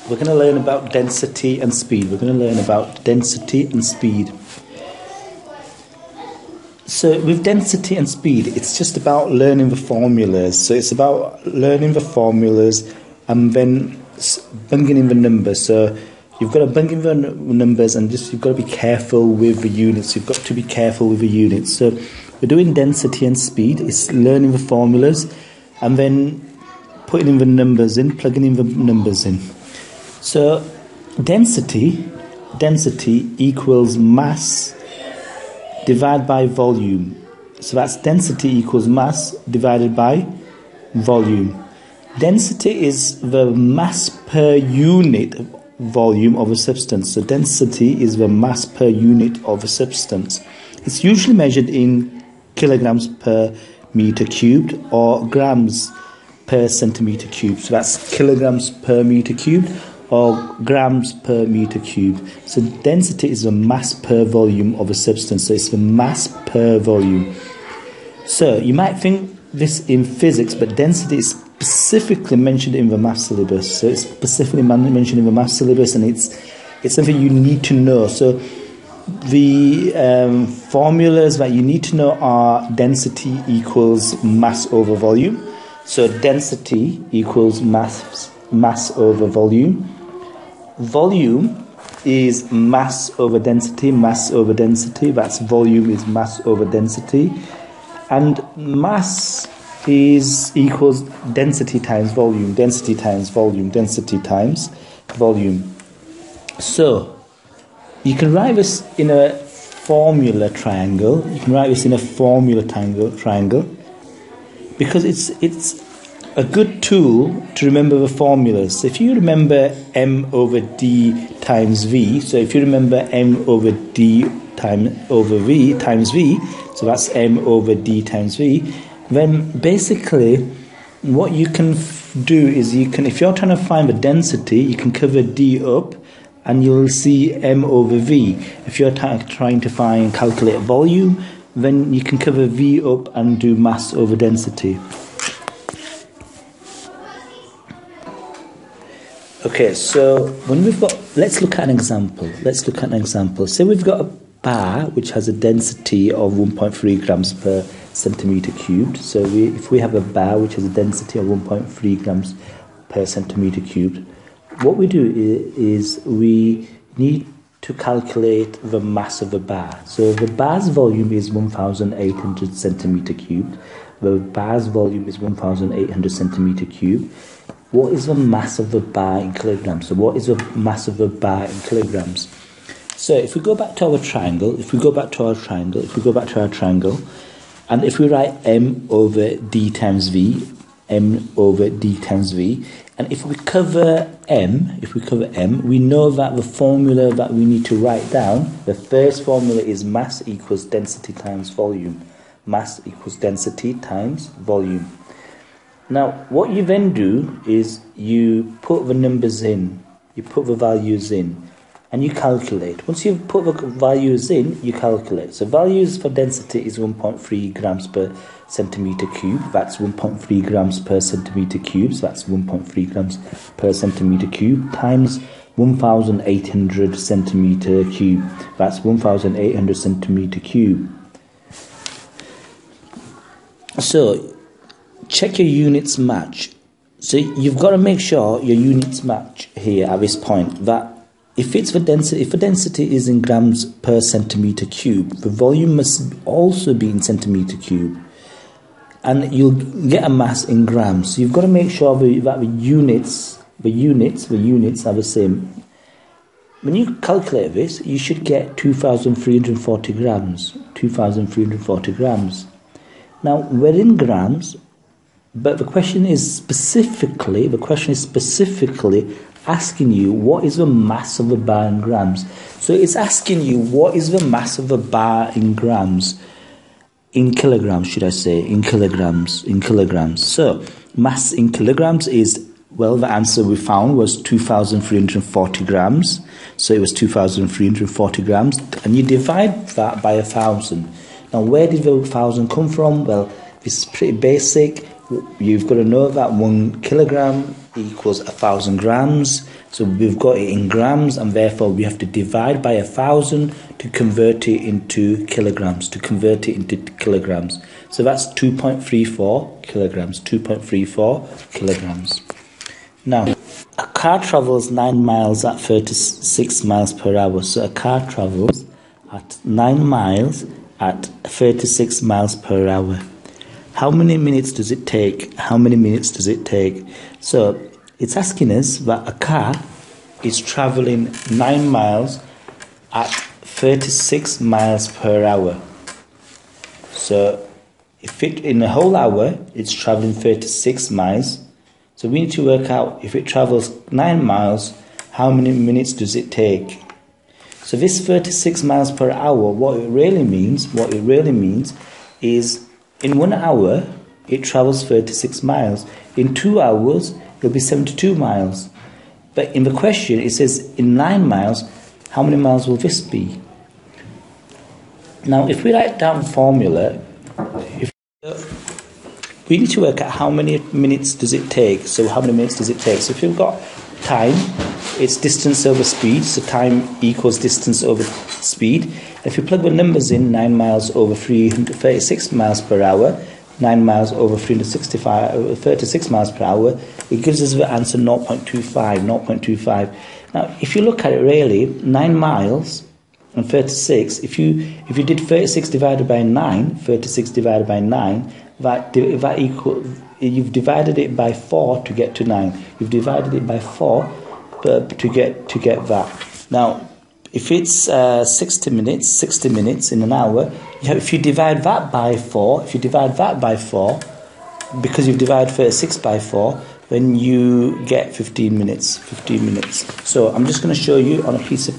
we're going to learn about density and speed. We're going to learn about density and speed. So with density and speed, it's just about learning the formulas. So it's about learning the formulas and then bunging in the numbers. So you've got to bung in the numbers and just you've got to be careful with the units. You've got to be careful with the units. So we're doing density and speed. It's learning the formulas and then putting in the numbers in, plugging in the numbers in. So density equals mass divided by volume. So that's density equals mass divided by volume. Density is the mass per unit volume of a substance. So density is the mass per unit of a substance. It's usually measured in kilograms per meter cubed or grams per centimeter cubed. So that's kilograms per meter cubed or grams per meter cubed. So density is the mass per volume of a substance. So it's the mass per volume. So you might think this in physics, but density is specifically mentioned in the math syllabus. So it's specifically mentioned in the math syllabus, and it's something you need to know. So the formulas that you need to know are density equals mass over volume. So density equals mass over volume. Volume is mass over density, that's volume is mass over density. And mass equals density times volume, density times volume, density times volume. So you can write this in a formula triangle. Because it's a good tool to remember the formulas. So if you remember m over d times v, so if you remember m over d over v times v, so that's m over d times v, then basically what you can do is if you're trying to find the density, you can cover d up and you'll see m over v. If you're trying to calculate volume, then you can cover v up and do mass over density. Okay, so let's look at an example. Say we've got a bar which has a density of 1.3 grams per centimeter cubed. So if we have a bar which has a density of 1.3 grams per centimeter cubed, what we do is we need to calculate the mass of the bar. So the bar's volume is 1,800 centimeter cubed. The bar's volume is 1,800 centimeter cubed. What is the mass of the bar in kilograms? So what is the mass of the bar in kilograms? So if we go back to our triangle, and if we write m over d times v, and if we cover m, we know that the formula that we need to write down, the first formula is mass equals density times volume. Mass equals density times volume. Now, what you then do is you put the numbers in, you put the values in, and you calculate. Once you've put the values in, you calculate. So values for density is 1.3 grams per centimeter cube. That's 1.3 grams per centimeter cube. So that's 1.3 grams per centimeter cube times 1,800 centimeter cube. That's 1,800 centimeter cube. So check your units match. So you've got to make sure your units match here at this point. That if the density is in grams per centimeter cube, the volume must also be in centimeter cube, and you'll get a mass in grams. So you've got to make sure that the units are the same. When you calculate this, you should get 2,340 grams. 2,340 grams. Now we're in grams. But the question is specifically asking you what is the mass of a bar in grams. So it's asking you what is the mass of a bar in grams, in kilograms, should I say, in kilograms. So mass in kilograms is, well, the answer we found was 2,340 grams. So it was 2,340 grams, and you divide that by 1,000. Now where did the 1,000 come from? Well, this is pretty basic. you've got to know that 1 kilogram equals 1,000 grams. So we've got it in grams, and therefore we have to divide by 1,000 to convert it into kilograms. So that's 2.34 kilograms. 2.34 kilograms. Now, a car travels 9 miles at 36 miles per hour. So a car travels at 9 miles at 36 miles per hour. How many minutes does it take? So it's asking us that a car is traveling 9 miles at 36 miles per hour. So if it in a whole hour it's traveling 36 miles. So we need to work out, if it travels 9 miles, how many minutes does it take? So this 36 miles per hour, what it really means is in 1 hour it travels 36 miles. In 2 hours it'll be 72 miles. But in the question it says in 9 miles, how many miles will this be? Now if we write down the formula, we need to work out how many minutes does it take. So how many minutes does it take? So if you've got time, it's distance over speed. So time equals distance over speed. If you plug the numbers in, 9 miles over 336 miles per hour, 9 miles over 36 miles per hour, it gives us the answer 0.25. Now if you look at it really, 9 miles and 36, if you did 36 divided by 9, that you've divided it by 4 to get to 9. You've divided it by 4 to get that. Now, if it's 60 minutes in an hour, if you divide that by 4, because you've divided 36 by 4, then you get 15 minutes. So I'm just going to show you on a piece of